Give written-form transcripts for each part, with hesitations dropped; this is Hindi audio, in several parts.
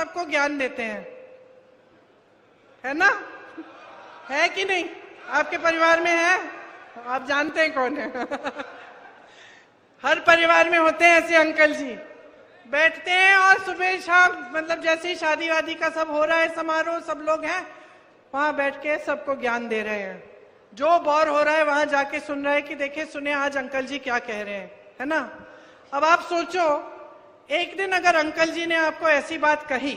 सबको ज्ञान देते हैं, है ना? है कि नहीं? आपके परिवार में है? आप जानते हैं कौन है? हर परिवार में होते हैं ऐसे अंकल जी, बैठते हैं और सुबह शाम, मतलब जैसे ही शादी वादी का सब हो रहा है समारोह, सब लोग हैं वहां बैठ के सबको ज्ञान दे रहे हैं। जो बोर हो रहा है वहां जाके सुन रहा है कि देखिए सुने आज अंकल जी क्या कह रहे हैं, है ना? अब आप सोचो, एक दिन अगर अंकल जी ने आपको ऐसी बात कही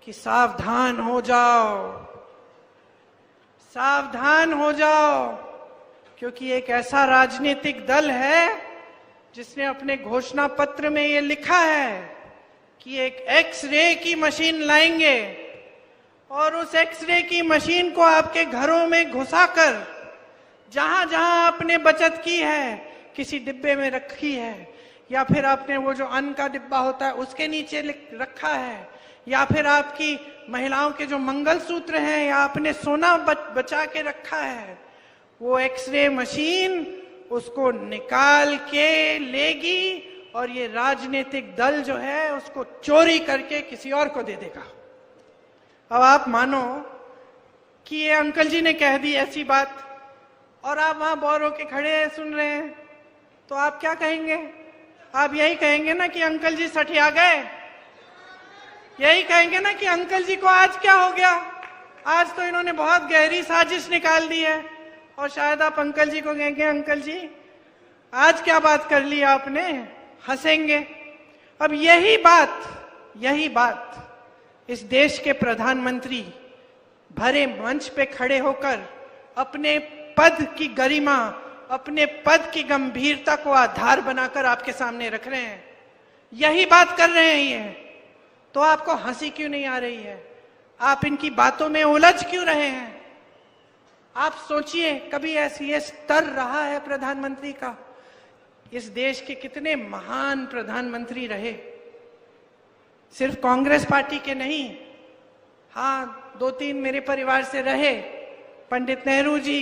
कि सावधान हो जाओ, सावधान हो जाओ, क्योंकि एक ऐसा राजनीतिक दल है जिसने अपने घोषणा पत्र में ये लिखा है कि एक एक्स-रे की मशीन लाएंगे और उस एक्स-रे की मशीन को आपके घरों में घुसाकर जहां जहां आपने बचत की है, किसी डिब्बे में रखी है, या फिर आपने वो जो अन्न का डिब्बा होता है उसके नीचे रखा है, या फिर आपकी महिलाओं के जो मंगलसूत्र हैं या आपने सोना बचा के रखा है, वो एक्स-रे मशीन उसको निकाल के लेगी और ये राजनीतिक दल जो है उसको चोरी करके किसी और को दे देगा। अब आप मानो कि ये अंकल जी ने कह दी ऐसी बात और आप वहां बोर होके खड़े हैं सुन रहे हैं, तो आप क्या कहेंगे? आप यही कहेंगे ना कि अंकल जी सठिया गए, यही कहेंगे ना कि अंकल जी को आज क्या हो गया, आज तो इन्होंने बहुत गहरी साजिश निकाल दी है। और शायद आप अंकल जी को कहेंगे अंकल जी आज क्या बात कर ली आपने, हंसेंगे। अब यही बात इस देश के प्रधानमंत्री भरे मंच पे खड़े होकर अपने पद की गरिमा, अपने पद की गंभीरता को आधार बनाकर आपके सामने रख रहे हैं, यही बात कर रहे हैं ये, तो आपको हंसी क्यों नहीं आ रही है? आप इनकी बातों में उलझ क्यों रहे हैं? आप सोचिए, कभी ऐसी ये स्तर रहा है प्रधानमंत्री का? इस देश के कितने महान प्रधानमंत्री रहे, सिर्फ कांग्रेस पार्टी के नहीं, हाँ 2-3 मेरे परिवार से रहे, पंडित नेहरू जी,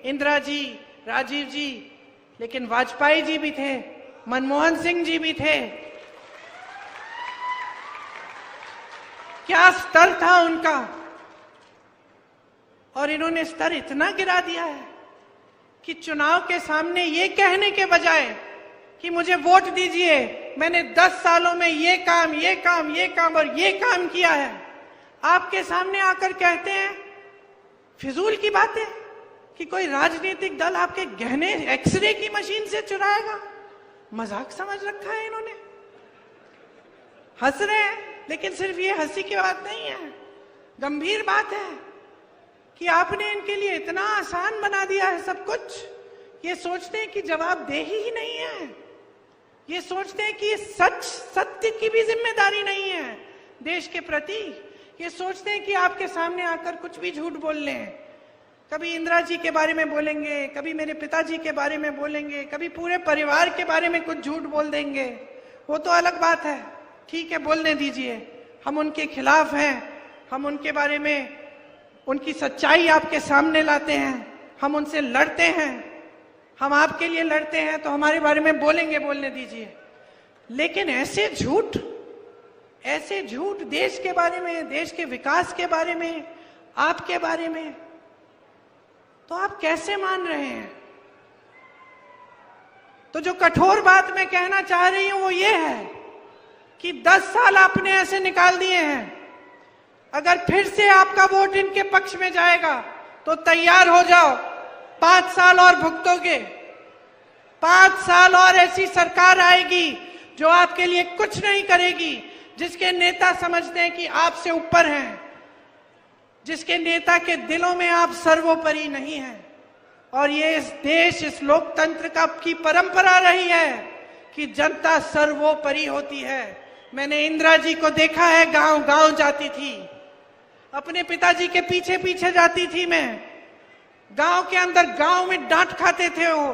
इंदिरा जी, राजीव जी, लेकिन वाजपेयी जी भी थे, मनमोहन सिंह जी भी थे। क्या स्तर था उनका, और इन्होंने स्तर इतना गिरा दिया है कि चुनाव के सामने ये कहने के बजाय कि मुझे वोट दीजिए, मैंने 10 सालों में ये काम और ये काम किया है, आपके सामने आकर कहते हैं फिजूल की बातें कि कोई राजनीतिक दल आपके गहने एक्सरे की मशीन से चुराएगा। मजाक समझ रखा है इन्होंने। हंस रहे हैं, लेकिन सिर्फ ये हंसी की बात नहीं है, गंभीर बात है कि आपने इनके लिए इतना आसान बना दिया है सब कुछ। ये सोचते हैं कि जवाबदेही ही नहीं है, ये सोचते हैं कि सत्य की भी जिम्मेदारी नहीं है देश के प्रति। ये सोचते हैं कि आपके सामने आकर कुछ भी झूठ बोल लें, कभी इंदिरा जी के बारे में बोलेंगे, कभी मेरे पिताजी के बारे में बोलेंगे, कभी पूरे परिवार के बारे में कुछ झूठ बोल देंगे, वो तो अलग बात है, ठीक है बोलने दीजिए, हम उनके खिलाफ हैं, हम उनके बारे में उनकी सच्चाई आपके सामने लाते हैं, हम उनसे लड़ते हैं, हम आपके लिए लड़ते हैं, तो हमारे बारे में बोलेंगे, बोलने दीजिए। लेकिन ऐसे झूठ देश के बारे में, देश के विकास के बारे में, आपके बारे में, तो आप कैसे मान रहे हैं? तो जो कठोर बात मैं कहना चाह रही हूं वो ये है कि 10 साल आपने ऐसे निकाल दिए हैं, अगर फिर से आपका वोट इनके पक्ष में जाएगा तो तैयार हो जाओ, 5 साल और भुगतोगे। 5 साल और ऐसी सरकार आएगी जो आपके लिए कुछ नहीं करेगी, जिसके नेता समझते हैं कि आपसे ऊपर हैं, जिसके नेता के दिलों में आप सर्वोपरि नहीं हैं। और ये इस देश, इस लोकतंत्र की परंपरा रही है कि जनता सर्वोपरि होती है। मैंने इंदिरा जी को देखा है, गांव गांव जाती थी, अपने पिताजी के पीछे पीछे जाती थी मैं, गांव के अंदर, गांव में डांट खाते थे वो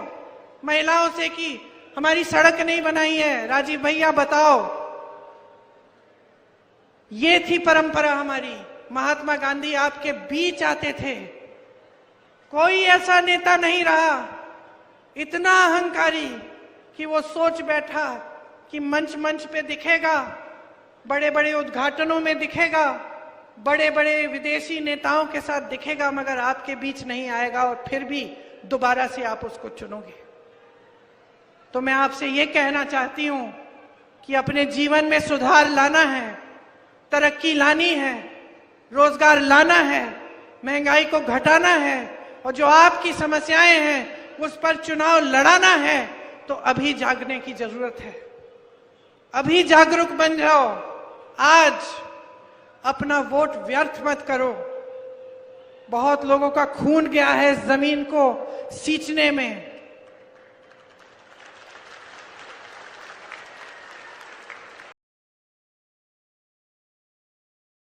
महिलाओं से कि हमारी सड़क नहीं बनाई है, राजीव भैया बताओ। ये थी परंपरा हमारी। महात्मा गांधी आपके बीच आते थे, कोई ऐसा नेता नहीं रहा इतना अहंकारी कि वो सोच बैठा कि मंच पे दिखेगा बड़े बड़े उद्घाटनों में दिखेगा, बड़े बड़े विदेशी नेताओं के साथ दिखेगा, मगर आपके बीच नहीं आएगा और फिर भी दोबारा से आप उसको चुनोगे। तो मैं आपसे ये कहना चाहती हूं कि अपने जीवन में सुधार लाना है, तरक्की लानी है, रोजगार लाना है, महंगाई को घटाना है, और जो आपकी समस्याएं हैं उस पर चुनाव लड़ाना है, तो अभी जागने की जरूरत है। अभी जागरूक बन जाओ। आज अपना वोट व्यर्थ मत करो। बहुत लोगों का खून गया है जमीन को सींचने में।